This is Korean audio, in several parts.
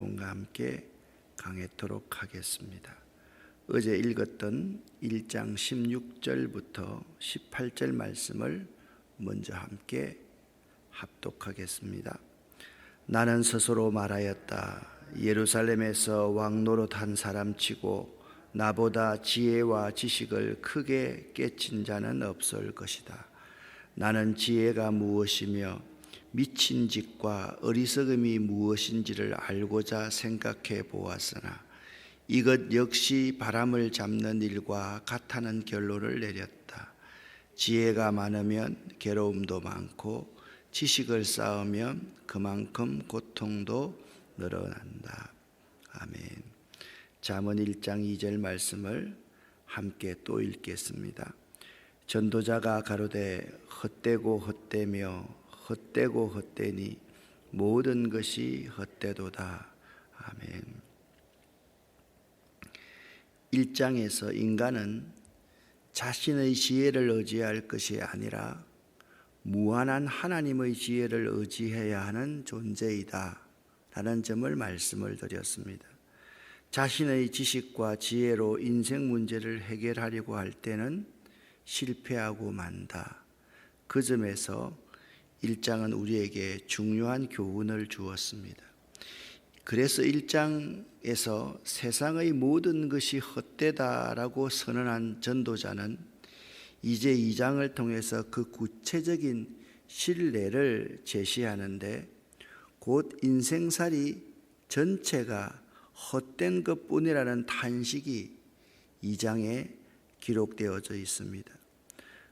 여러분과 함께 강해토록 하겠습니다. 어제 읽었던 1장 16절부터 18절 말씀을 먼저 함께 합독하겠습니다. 나는 스스로 말하였다. 예루살렘에서 왕노릇 한 사람치고 나보다 지혜와 지식을 크게 깨친 자는 없을 것이다. 나는 지혜가 무엇이며 미친 짓과 어리석음이 무엇인지를 알고자 생각해 보았으나 이것 역시 바람을 잡는 일과 같다는 결론을 내렸다. 지혜가 많으면 괴로움도 많고 지식을 쌓으면 그만큼 고통도 늘어난다. 아멘. 잠언 1장 2절 말씀을 함께 또 읽겠습니다. 전도자가 가로되 헛되고 헛되며 헛되고 헛되니 모든 것이 헛되도다. 아멘. 1장에서 인간은 자신의 지혜를 의지할 것이 아니라 무한한 하나님의 지혜를 의지해야 하는 존재이다 라는 점을 말씀을 드렸습니다. 자신의 지식과 지혜로 인생 문제를 해결하려고 할 때는 실패하고 만다. 그 점에서 1장은 우리에게 중요한 교훈을 주었습니다. 그래서 1장에서 세상의 모든 것이 헛되다라고 선언한 전도자는 이제 2장을 통해서 그 구체적인 실례를 제시하는데 곧 인생살이 전체가 헛된 것뿐이라는 탄식이 2장에 기록되어져 있습니다.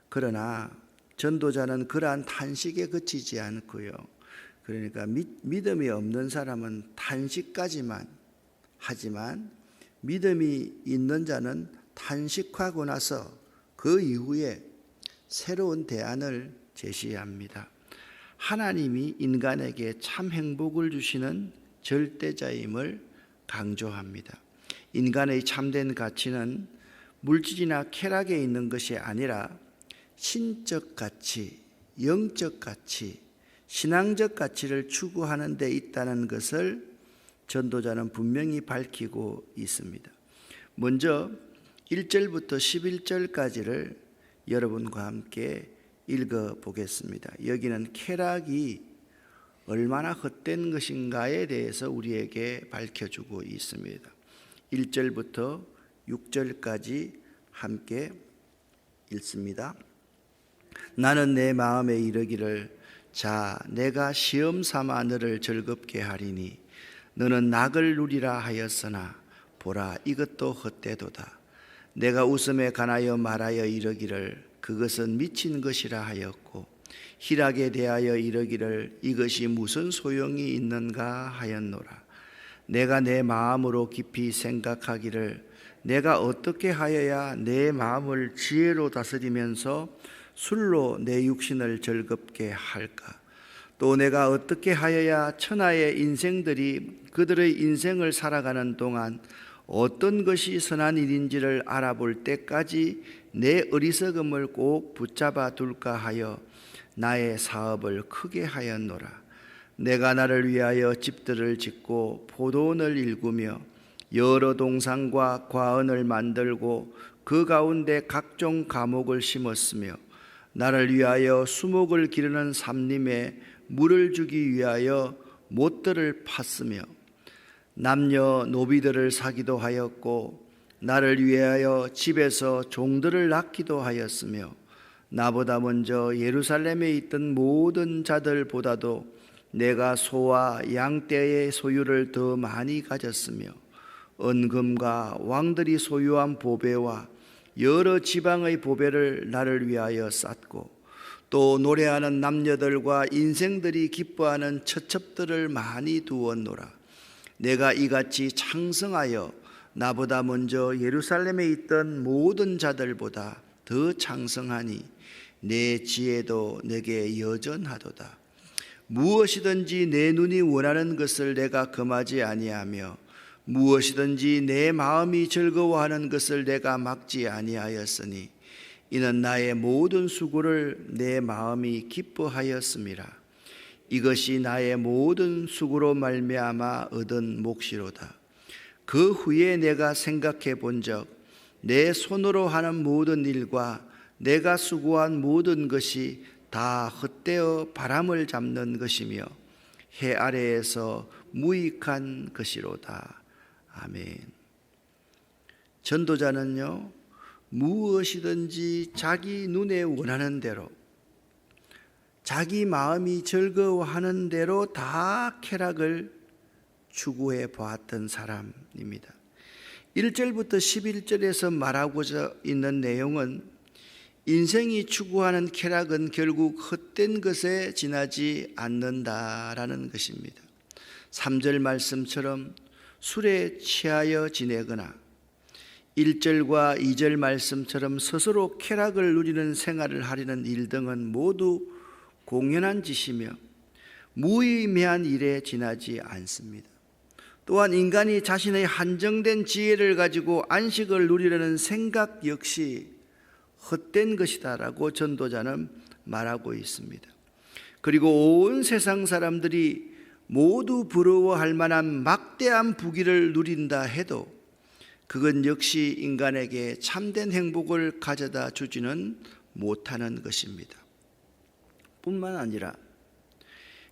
그러나 전도자는 그러한 탄식에 그치지 않고요. 그러니까 믿음이 없는 사람은 탄식까지만 하지만 믿음이 있는 자는 탄식하고 나서 그 이후에 새로운 대안을 제시합니다. 하나님이 인간에게 참 행복을 주시는 절대자임을 강조합니다. 인간의 참된 가치는 물질이나 쾌락에 있는 것이 아니라 신적 가치, 영적 가치, 신앙적 가치를 추구하는 데 있다는 것을 전도자는 분명히 밝히고 있습니다. 먼저 1절부터 11절까지를 여러분과 함께 읽어보겠습니다. 여기는 쾌락이 얼마나 헛된 것인가에 대해서 우리에게 밝혀주고 있습니다. 1절부터 6절까지 함께 읽습니다. 나는 내 마음에 이르기를 자 내가 시험 삼아 너를 즐겁게 하리니 너는 낙을 누리라 하였으나 보라 이것도 헛되도다. 내가 웃음에 관하여 말하여 이르기를 그것은 미친 것이라 하였고 희락에 대하여 이르기를 이것이 무슨 소용이 있는가 하였노라. 내가 내 마음으로 깊이 생각하기를 내가 어떻게 하여야 내 마음을 지혜로 다스리면서 술로 내 육신을 즐겁게 할까? 또 내가 어떻게 하여야 천하의 인생들이 그들의 인생을 살아가는 동안 어떤 것이 선한 일인지를 알아볼 때까지 내 어리석음을 꼭 붙잡아 둘까 하여 나의 사업을 크게 하였노라. 내가 나를 위하여 집들을 짓고 포도원을 일구며 여러 동산과 과언을 만들고 그 가운데 각종 과목을 심었으며 나를 위하여 수목을 기르는 삼림에 물을 주기 위하여 못들을 팠으며 남녀 노비들을 사기도 하였고 나를 위하여 집에서 종들을 낳기도 하였으며 나보다 먼저 예루살렘에 있던 모든 자들보다도 내가 소와 양떼의 소유를 더 많이 가졌으며 은금과 왕들이 소유한 보배와 여러 지방의 보배를 나를 위하여 쌓고 또 노래하는 남녀들과 인생들이 기뻐하는 처첩들을 많이 두었노라. 내가 이같이 창성하여 나보다 먼저 예루살렘에 있던 모든 자들보다 더 창성하니 내 지혜도 내게 여전하도다. 무엇이든지 내 눈이 원하는 것을 내가 금하지 아니하며 무엇이든지 내 마음이 즐거워하는 것을 내가 막지 아니하였으니 이는 나의 모든 수고를 내 마음이 기뻐하였음이라. 이것이 나의 모든 수고로 말미암아 얻은 몫이로다. 그 후에 내가 생각해 본즉 내 손으로 하는 모든 일과 내가 수고한 모든 것이 다 헛되어 바람을 잡는 것이며 해 아래에서 무익한 것이로다. 아멘. 전도자는요, 무엇이든지 자기 눈에 원하는 대로, 자기 마음이 즐거워하는 대로 다 쾌락을 추구해 보았던 사람입니다. 1절부터 11절에서 말하고자 있는 내용은 인생이 추구하는 쾌락은 결국 헛된 것에 지나지 않는다라는 것입니다. 3절 말씀처럼 술에 취하여 지내거나 1절과 2절 말씀처럼 스스로 쾌락을 누리는 생활을 하려는 일 등은 모두 공연한 짓이며 무의미한 일에 지나지 않습니다. 또한 인간이 자신의 한정된 지혜를 가지고 안식을 누리려는 생각 역시 헛된 것이다라고 전도자는 말하고 있습니다. 그리고 온 세상 사람들이 모두 부러워할 만한 막대한 부귀를 누린다 해도 그건 역시 인간에게 참된 행복을 가져다 주지는 못하는 것입니다. 뿐만 아니라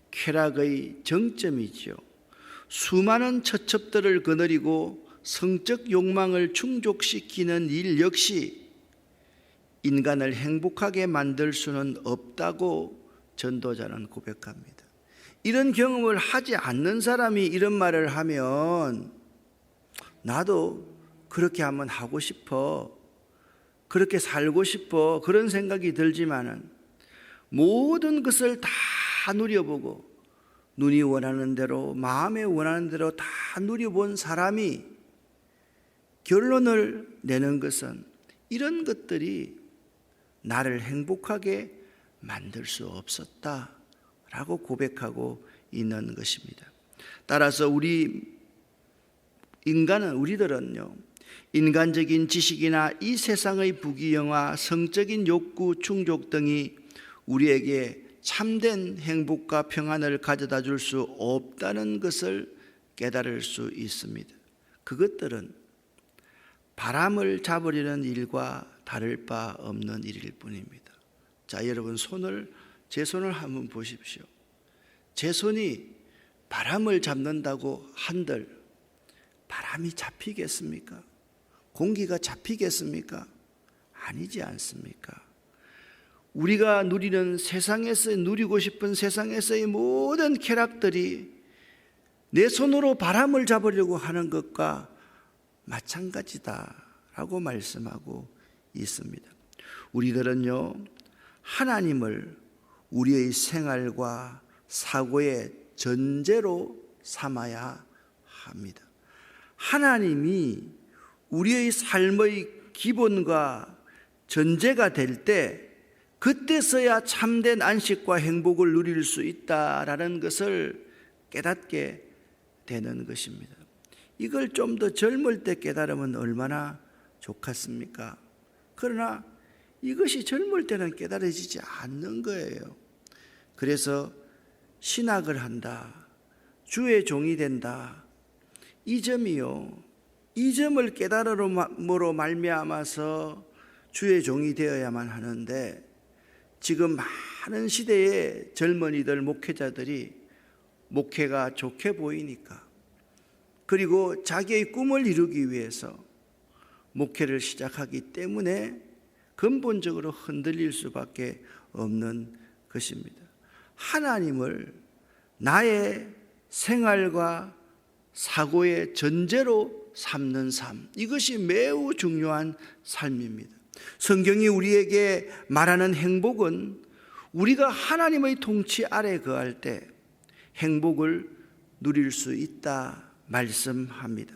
쾌락의 정점이지요. 수많은 처첩들을 거느리고 성적 욕망을 충족시키는 일 역시 인간을 행복하게 만들 수는 없다고 전도자는 고백합니다. 이런 경험을 하지 않는 사람이 이런 말을 하면 나도 그렇게 한번 하고 싶어, 그렇게 살고 싶어, 그런 생각이 들지만은 모든 것을 다 누려보고 눈이 원하는 대로, 마음에 원하는 대로 다 누려본 사람이 결론을 내는 것은 이런 것들이 나를 행복하게 만들 수 없었다라고 고백하고 있는 것입니다. 따라서 우리들은요, 인간적인 지식이나 이 세상의 부귀영화, 성적인 욕구 충족 등이 우리에게 참된 행복과 평안을 가져다 줄 수 없다는 것을 깨달을 수 있습니다. 그것들은 바람을 잡으려는 일과 다를 바 없는 일일 뿐입니다. 자, 여러분 제 손을 한번 보십시오. 제 손이 바람을 잡는다고 한들 바람이 잡히겠습니까? 공기가 잡히겠습니까? 아니지 않습니까? 우리가 누리는 세상에서 누리고 싶은 세상에서의 모든 쾌락들이 내 손으로 바람을 잡으려고 하는 것과 마찬가지다라고 말씀하고 있습니다. 우리들은요, 하나님을 우리의 생활과 사고의 전제로 삼아야 합니다. 하나님이 우리의 삶의 기본과 전제가 될 때 그때서야 참된 안식과 행복을 누릴 수 있다라는 것을 깨닫게 되는 것입니다. 이걸 좀 더 젊을 때 깨달으면 얼마나 좋겠습니까? 그러나 이것이 젊을 때는 깨달아지지 않는 거예요. 그래서 신학을 한다, 주의 종이 된다, 이 점이요, 이 점을 깨달음으로 말미암아서 주의 종이 되어야만 하는데, 지금 많은 시대의 젊은이들, 목회자들이 목회가 좋게 보이니까, 그리고 자기의 꿈을 이루기 위해서 목회를 시작하기 때문에 근본적으로 흔들릴 수밖에 없는 것입니다. 하나님을 나의 생활과 사고의 전제로 삼는 삶, 이것이 매우 중요한 삶입니다. 성경이 우리에게 말하는 행복은 우리가 하나님의 통치 아래 거할 때 행복을 누릴 수 있다 말씀합니다.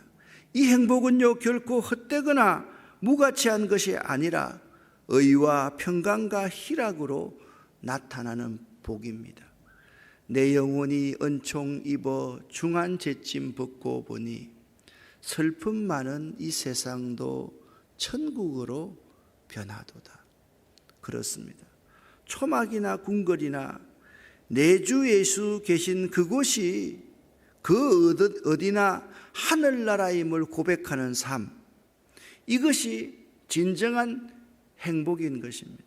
이 행복은요, 결코 헛되거나 무가치한 것이 아니라 의와 평강과 희락으로 나타나는 복입니다. 내 영혼이 은총 입어 중한 재짐 벗고 보니 슬픔 많은 이 세상도 천국으로 변하도다. 그렇습니다. 초막이나 궁궐이나 내 주 예수 계신 그곳이 그 어디나 하늘나라임을 고백하는 삶, 이것이 진정한 행복인 것입니다.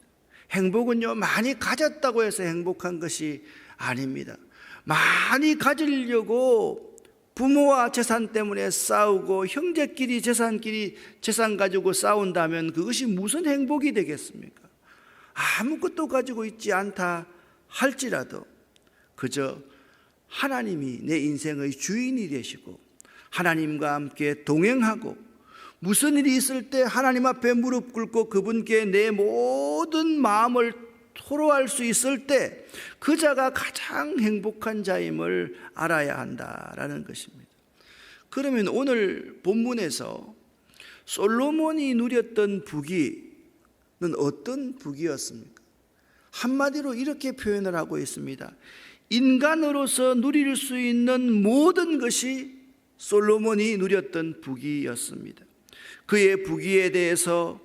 행복은요, 많이 가졌다고 해서 행복한 것이 아닙니다. 많이 가지려고 부모와 재산 때문에 싸우고 형제끼리 재산 가지고 싸운다면 그것이 무슨 행복이 되겠습니까? 아무것도 가지고 있지 않다 할지라도 그저 하나님이 내 인생의 주인이 되시고 하나님과 함께 동행하고 무슨 일이 있을 때 하나님 앞에 무릎 꿇고 그분께 내 모든 마음을 토로할 수 있을 때 그 자가 가장 행복한 자임을 알아야 한다라는 것입니다. 그러면 오늘 본문에서 솔로몬이 누렸던 부귀는 어떤 부귀였습니까? 한마디로 이렇게 표현을 하고 있습니다. 인간으로서 누릴 수 있는 모든 것이 솔로몬이 누렸던 부귀였습니다. 그의 부귀에 대해서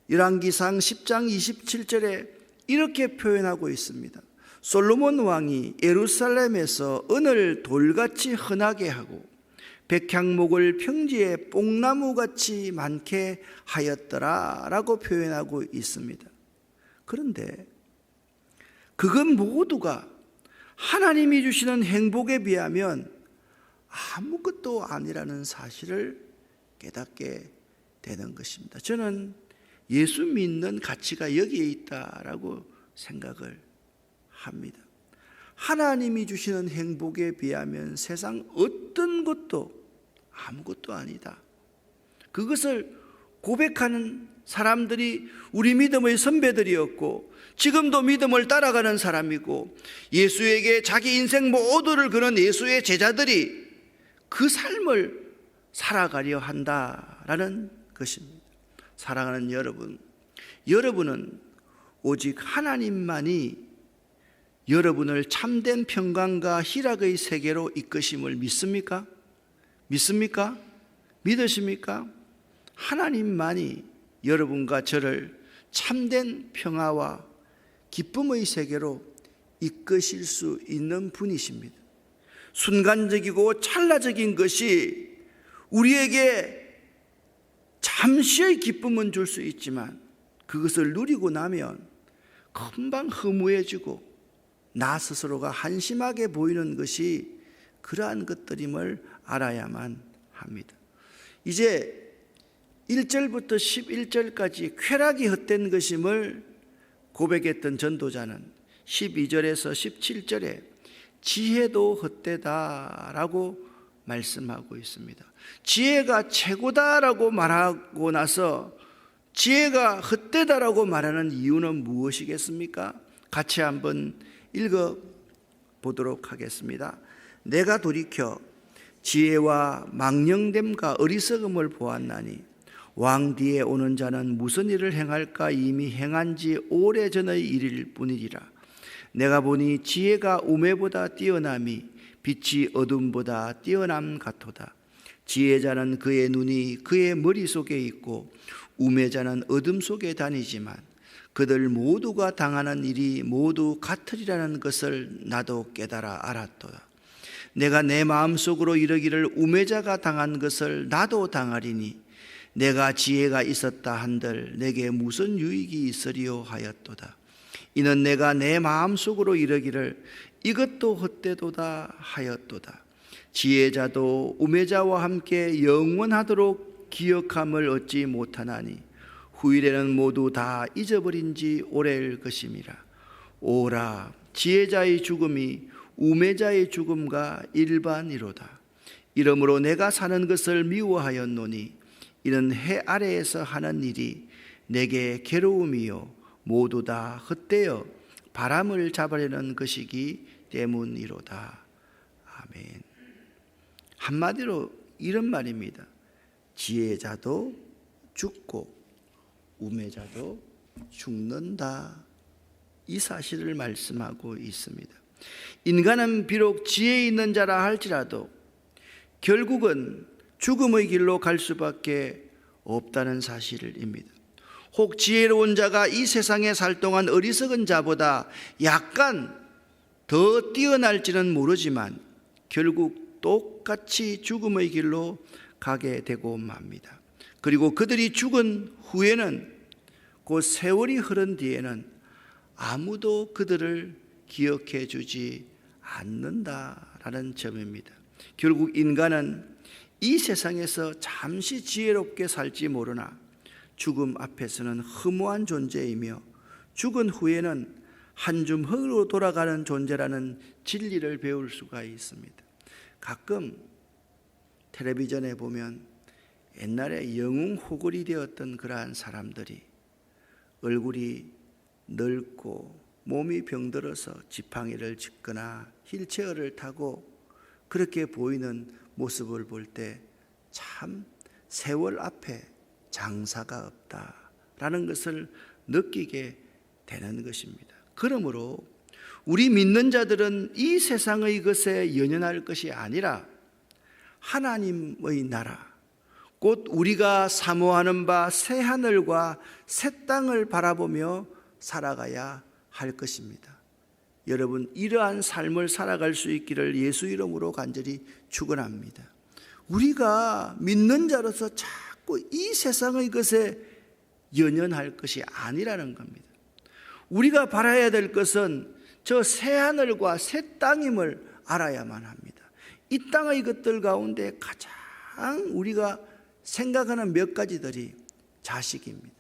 열왕기상 10장 27절에 이렇게 표현하고 있습니다. 솔로몬 왕이 예루살렘에서 은을 돌같이 흔하게 하고 백향목을 평지에 뽕나무같이 많게 하였더라 라고 표현하고 있습니다. 그런데 그건 모두가 하나님이 주시는 행복에 비하면 아무것도 아니라는 사실을 깨닫게 되는 것입니다. 저는 예수 믿는 가치가 여기에 있다라고 생각을 합니다. 하나님이 주시는 행복에 비하면 세상 어떤 것도 아무것도 아니다. 그것을 고백하는 사람들이 우리 믿음의 선배들이었고 지금도 믿음을 따라가는 사람이고 예수에게 자기 인생 모두를 거는 예수의 제자들이 그 삶을 살아가려 한다라는 것입니다. 사랑하는 여러분, 여러분은 오직 하나님만이 여러분을 참된 평강과 희락의 세계로 이끄심을 믿습니까? 믿습니까? 믿으십니까? 하나님만이 여러분과 저를 참된 평화와 기쁨의 세계로 이끄실 수 있는 분이십니다. 순간적이고 찰나적인 것이 우리에게 잠시의 기쁨은 줄 수 있지만 그것을 누리고 나면 금방 허무해지고 나 스스로가 한심하게 보이는 것이 그러한 것들임을 알아야만 합니다. 이제 1절부터 11절까지 쾌락이 헛된 것임을 고백했던 전도자는 12절에서 17절에 지혜도 헛되다라고 말씀하고 있습니다. 지혜가 최고다라고 말하고 나서 지혜가 헛되다라고 말하는 이유는 무엇이겠습니까? 같이 한번 읽어보도록 하겠습니다. 내가 돌이켜 지혜와 망령됨과 어리석음을 보았나니 왕 뒤에 오는 자는 무슨 일을 행할까 이미 행한 지 오래전의 일일 뿐이리라. 내가 보니 지혜가 우매보다 뛰어남이 빛이 어둠보다 뛰어남 같도다. 지혜자는 그의 눈이 그의 머릿속에 있고 우매자는 어둠 속에 다니지만 그들 모두가 당하는 일이 모두 같으리라는 것을 나도 깨달아 알았도다. 내가 내 마음속으로 이르기를 우매자가 당한 것을 나도 당하리니 내가 지혜가 있었다 한들 내게 무슨 유익이 있으리요 하였도다. 이는 내가 내 마음속으로 이르기를 이것도 헛되도다 하였도다. 지혜자도 우매자와 함께 영원하도록 기억함을 얻지 못하나니 후일에는 모두 다 잊어버린 지 오래일 것임이라. 오라, 지혜자의 죽음이 우매자의 죽음과 일반이로다. 이러므로 내가 사는 것을 미워하였노니 이는 해 아래에서 하는 일이 내게 괴로움이요 모두 다 헛되어 바람을 잡으려는 것이기 때문이로다. 아멘. 한마디로 이런 말입니다. 지혜자도 죽고 우매자도 죽는다. 이 사실을 말씀하고 있습니다. 인간은 비록 지혜 있는 자라 할지라도 결국은 죽음의 길로 갈 수밖에 없다는 사실입니다. 혹 지혜로운 자가 이 세상에 살 동안 어리석은 자보다 약간 더 뛰어날지는 모르지만 결국 똑같이 죽음의 길로 가게 되고 맙니다. 그리고 그들이 죽은 후에는, 그 세월이 흐른 뒤에는 아무도 그들을 기억해 주지 않는다라는 점입니다. 결국 인간은 이 세상에서 잠시 지혜롭게 살지 모르나 죽음 앞에서는 허무한 존재이며 죽은 후에는 한 줌 흙으로 돌아가는 존재라는 진리를 배울 수가 있습니다. 가끔 텔레비전에 보면 옛날에 영웅 호걸이 되었던 그러한 사람들이 얼굴이 늙고 몸이 병들어서 지팡이를 짚거나 휠체어를 타고 그렇게 보이는 모습을 볼 때 참 세월 앞에 장사가 없다라는 것을 느끼게 되는 것입니다. 그러므로 우리 믿는 자들은 이 세상의 것에 연연할 것이 아니라 하나님의 나라, 곧 우리가 사모하는 바 새 하늘과 새 땅을 바라보며 살아가야 할 것입니다. 여러분, 이러한 삶을 살아갈 수 있기를 예수 이름으로 간절히 축원합니다. 우리가 믿는 자로서 자꾸 이 세상의 것에 연연할 것이 아니라는 겁니다. 우리가 바라야 될 것은 저 새 하늘과 새 땅임을 알아야만 합니다. 이 땅의 것들 가운데 가장 우리가 생각하는 몇 가지들이 자식입니다.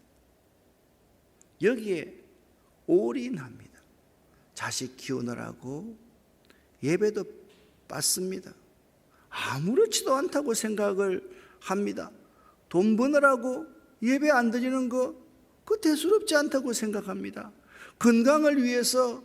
여기에 올인합니다. 자식 키우느라고 예배도 받습니다. 아무렇지도 않다고 생각을 합니다. 돈 버느라고 예배 안 드리는 거, 그거 대수롭지 않다고 생각합니다. 건강을 위해서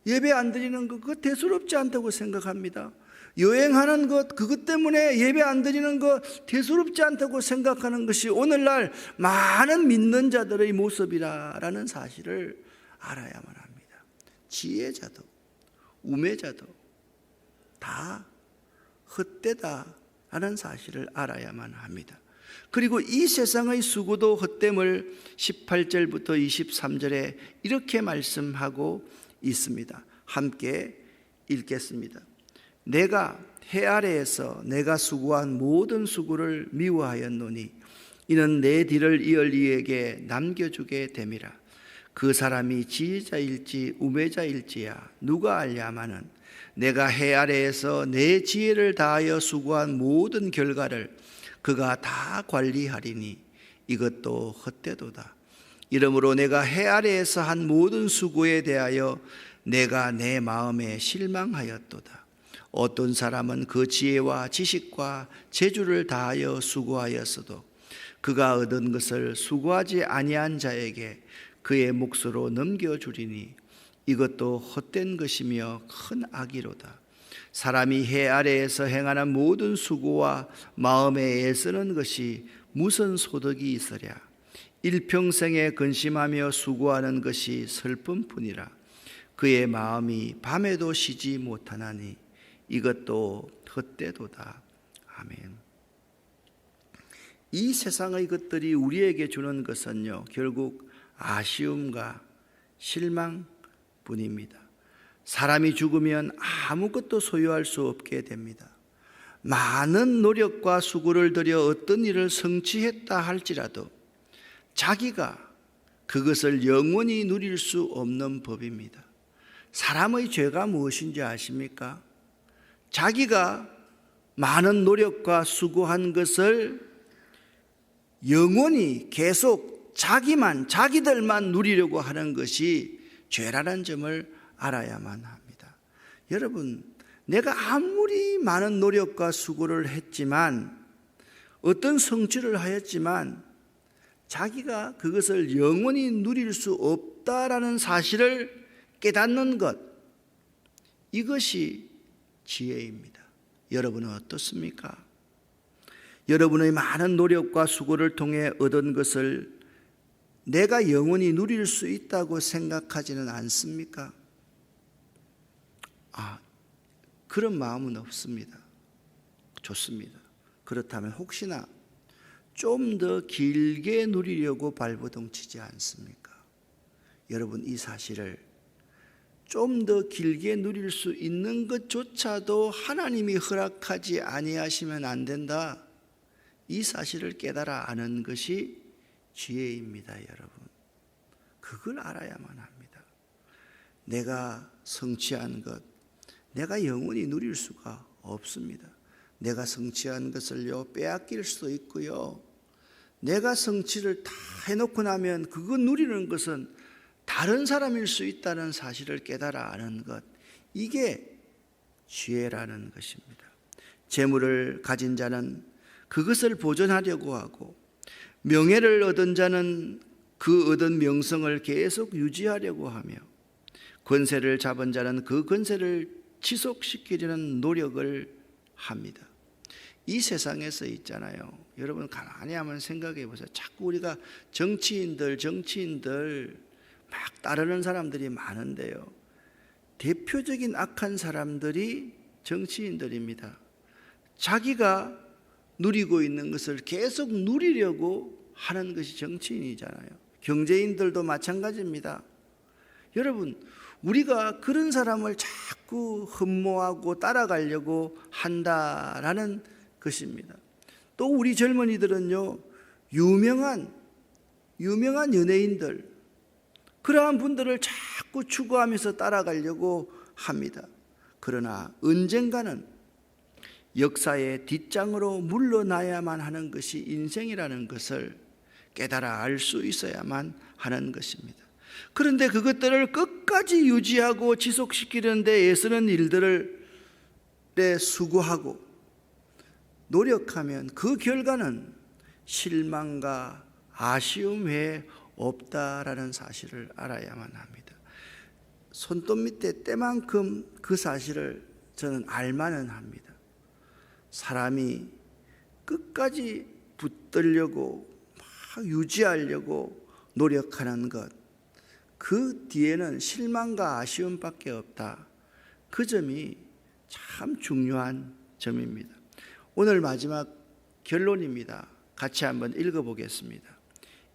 예배 안 드리는 것, 그거 대수롭지 않다고 생각합니다. 여행하는 것, 그것 때문에 예배 안 드리는 것 대수롭지 않다고 생각하는 것이 오늘날 많은 믿는 자들의 모습이라는 사실을 알아야만 합니다. 지혜자도 우매자도 다 헛되다라는 사실을 알아야만 합니다. 그리고 이 세상의 수고도 헛됨을 18절부터 23절에 이렇게 말씀하고 있습니다. 함께 읽겠습니다. 내가 해 아래에서 내가 수고한 모든 수고를 미워하였노니 이는 내 뒤를 이을 이에게 남겨주게 됨이라. 그 사람이 지혜자일지 우매자일지야 누가 알랴마는 내가 해 아래에서 내 지혜를 다하여 수고한 모든 결과를 그가 다 관리하리니 이것도 헛되도다. 이러므로 내가 해 아래에서 한 모든 수고에 대하여 내가 내 마음에 실망하였도다. 어떤 사람은 그 지혜와 지식과 재주를 다하여 수고하였어도 그가 얻은 것을 수고하지 아니한 자에게 그의 몫으로 넘겨주리니 이것도 헛된 것이며 큰 악이로다. 사람이 해 아래에서 행하는 모든 수고와 마음에 애쓰는 것이 무슨 소득이 있으랴. 일평생에 근심하며 수고하는 것이 슬픔뿐이라. 그의 마음이 밤에도 쉬지 못하나니 이것도 헛되도다. 아멘. 이 세상의 것들이 우리에게 주는 것은요, 결국 아쉬움과 실망뿐입니다. 사람이 죽으면 아무것도 소유할 수 없게 됩니다. 많은 노력과 수고를 들여 어떤 일을 성취했다 할지라도 자기가 그것을 영원히 누릴 수 없는 법입니다. 사람의 죄가 무엇인지 아십니까? 자기가 많은 노력과 수고한 것을 영원히 계속 자기들만 누리려고 하는 것이 죄라는 점을 알아야만 합니다. 여러분, 내가 아무리 많은 노력과 수고를 했지만, 어떤 성취를 하였지만 자기가 그것을 영원히 누릴 수 없다라는 사실을 깨닫는 것, 이것이 지혜입니다. 여러분은 어떻습니까? 여러분의 많은 노력과 수고를 통해 얻은 것을 내가 영원히 누릴 수 있다고 생각하지는 않습니까? 그런 마음은 없습니다. 좋습니다. 그렇다면 혹시나 좀 더 길게 누리려고 발버둥 치지 않습니까? 여러분, 이 사실을 좀 더 길게 누릴 수 있는 것조차도 하나님이 허락하지 아니하시면 안 된다. 이 사실을 깨달아 아는 것이 지혜입니다, 여러분. 그걸 알아야만 합니다. 내가 성취한 것, 내가 영원히 누릴 수가 없습니다. 내가 성취한 것을요, 빼앗길 수도 있고요. 내가 성취를 다 해놓고 나면 그거 누리는 것은 다른 사람일 수 있다는 사실을 깨달아 아는 것, 이게 지혜라는 것입니다. 재물을 가진 자는 그것을 보존하려고 하고, 명예를 얻은 자는 그 얻은 명성을 계속 유지하려고 하며, 권세를 잡은 자는 그 권세를 지속시키려는 노력을 합니다. 이 세상에서 있잖아요, 여러분 가만히 한번 생각해 보세요. 자꾸 우리가 정치인들 막 따르는 사람들이 많은데요, 대표적인 악한 사람들이 정치인들입니다. 자기가 누리고 있는 것을 계속 누리려고 하는 것이 정치인이잖아요. 경제인들도 마찬가지입니다. 여러분, 우리가 그런 사람을 자꾸 흠모하고 따라가려고 한다라는 것입니다. 또 우리 젊은이들은요, 유명한 연예인들, 그러한 분들을 자꾸 추구하면서 따라가려고 합니다. 그러나 언젠가는 역사의 뒷장으로 물러나야만 하는 것이 인생이라는 것을 깨달아 알 수 있어야만 하는 것입니다. 그런데 그것들을 끝까지 유지하고 지속시키는 데 애쓰는 일들을 수고하고 노력하면 그 결과는 실망과 아쉬움 외에 없다라는 사실을 알아야만 합니다. 손톱 밑에 때만큼 그 사실을 저는 알만은 합니다. 사람이 끝까지 붙들려고 막 유지하려고 노력하는 것, 그 뒤에는 실망과 아쉬움밖에 없다. 그 점이 참 중요한 점입니다. 오늘 마지막 결론입니다. 같이 한번 읽어보겠습니다.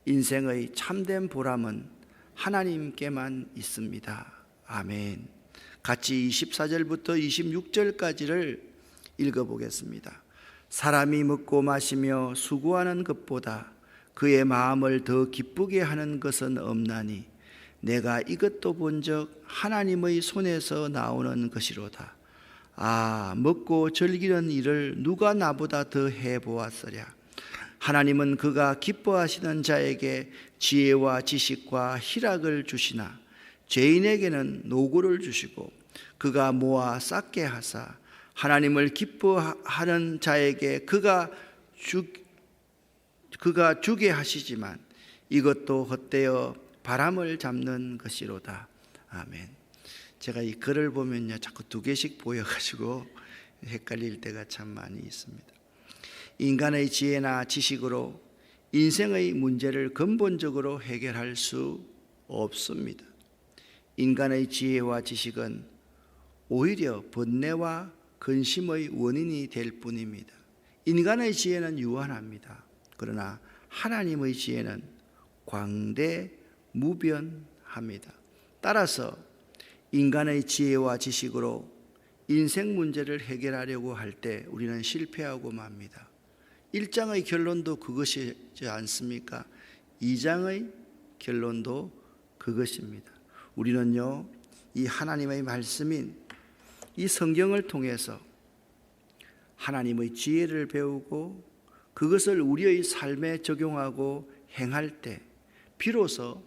인생의 참된 보람은 하나님께만 있습니다. 아멘. 같이 24절부터 26절까지를 읽어보겠습니다. 사람이 먹고 마시며 수고하는 것보다 그의 마음을 더 기쁘게 하는 것은 없나니 내가 이것도 본즉 하나님의 손에서 나오는 것이로다. 아, 먹고 즐기는 일을 누가 나보다 더 해보았으랴. 하나님은 그가 기뻐하시는 자에게 지혜와 지식과 희락을 주시나 죄인에게는 노고를 주시고 그가 모아 쌓게 하사 하나님을 기뻐하는 자에게 그가 주게 하시지만 이것도 헛되어 바람을 잡는 것이로다. 아멘. 제가 이 글을 보면요, 자꾸 두 개씩 보여가지고 헷갈릴 때가 참 많이 있습니다. 인간의 지혜나 지식으로 인생의 문제를 근본적으로 해결할 수 없습니다. 인간의 지혜와 지식은 오히려 번뇌와 근심의 원인이 될 뿐입니다. 인간의 지혜는 유한합니다. 그러나 하나님의 지혜는 광대무변합니다. 따라서 인간의 지혜와 지식으로 인생 문제를 해결하려고 할 때 우리는 실패하고 맙니다. 1장의 결론도 그것이지 않습니까? 2장의 결론도 그것입니다. 우리는요, 이 하나님의 말씀인 이 성경을 통해서 하나님의 지혜를 배우고 그것을 우리의 삶에 적용하고 행할 때 비로소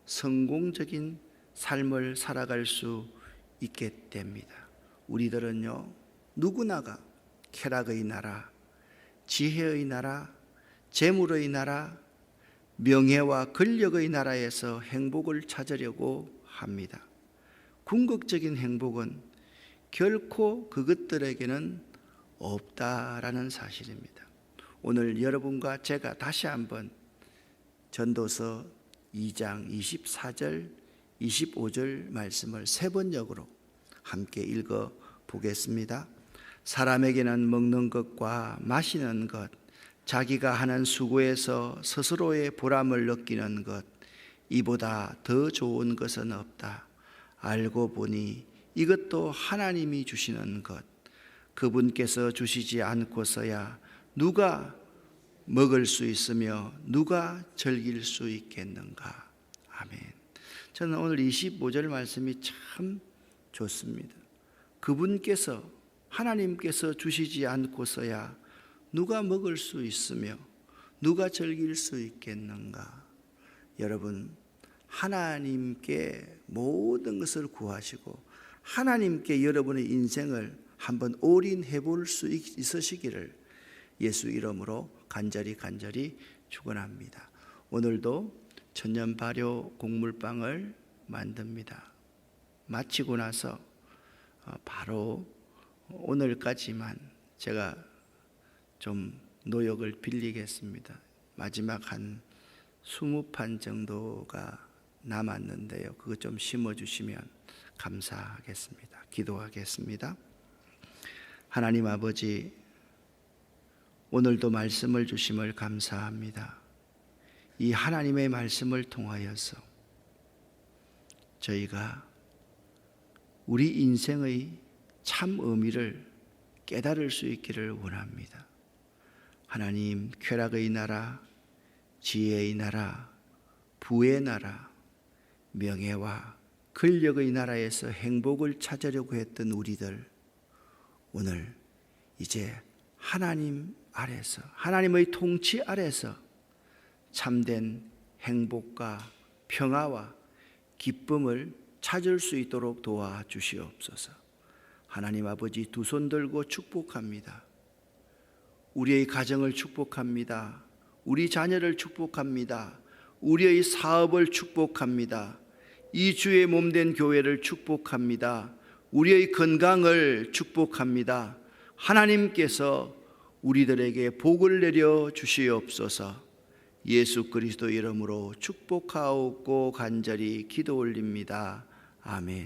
성공적인 삶을 살아갈 수 있게 됩니다. 우리들은요, 누구나가 쾌락의 나라, 지혜의 나라, 재물의 나라, 명예와 권력의 나라에서 행복을 찾으려고 합니다. 궁극적인 행복은 결코 그것들에게는 없다라는 사실입니다. 오늘 여러분과 제가 다시 한번 전도서 2장 24절, 25절 말씀을 세 번역으로 함께 읽어 보겠습니다. 사람에게는 먹는 것과 마시는 것, 자기가 하는 수고에서 스스로의 보람을 느끼는 것, 이보다 더 좋은 것은 없다. 알고 보니 이것도 하나님이 주시는 것, 그분께서 주시지 않고서야 누가 먹을 수 있으며 누가 즐길 수 있겠는가. 아멘. 저는 오늘 25절 말씀이 참 좋습니다. 그분께서, 하나님께서 주시지 않고서야 누가 먹을 수 있으며 누가 즐길 수 있겠는가. 여러분, 하나님께 모든 것을 구하시고 하나님께 여러분의 인생을 한번 올인해 볼 수 있으시기를 예수 이름으로 간절히 축원합니다. 오늘도 천년 발효 곡물빵을 만듭니다. 마치고 나서 바로 오늘까지만 제가 좀 노역을 빌리겠습니다. 마지막 한 20판 정도가 남았는데요. 그거 좀 심어주시면 감사하겠습니다. 기도하겠습니다. 하나님 아버지, 오늘도 말씀을 주심을 감사합니다. 이 하나님의 말씀을 통하여서 저희가 우리 인생의 참 의미를 깨달을 수 있기를 원합니다. 하나님, 쾌락의 나라, 지혜의 나라, 부의 나라, 명예와 권력의 나라에서 행복을 찾으려고 했던 우리들, 오늘 이제 하나님 아래서, 하나님의 통치 아래서 참된 행복과 평화와 기쁨을 찾을 수 있도록 도와주시옵소서. 하나님 아버지, 두 손 들고 축복합니다. 우리의 가정을 축복합니다. 우리 자녀를 축복합니다. 우리의 사업을 축복합니다. 이 주의 몸된 교회를 축복합니다. 우리의 건강을 축복합니다. 하나님께서 우리들에게 복을 내려 주시옵소서. 예수 그리스도 이름으로 축복하옵고 간절히 기도 올립니다. 아멘.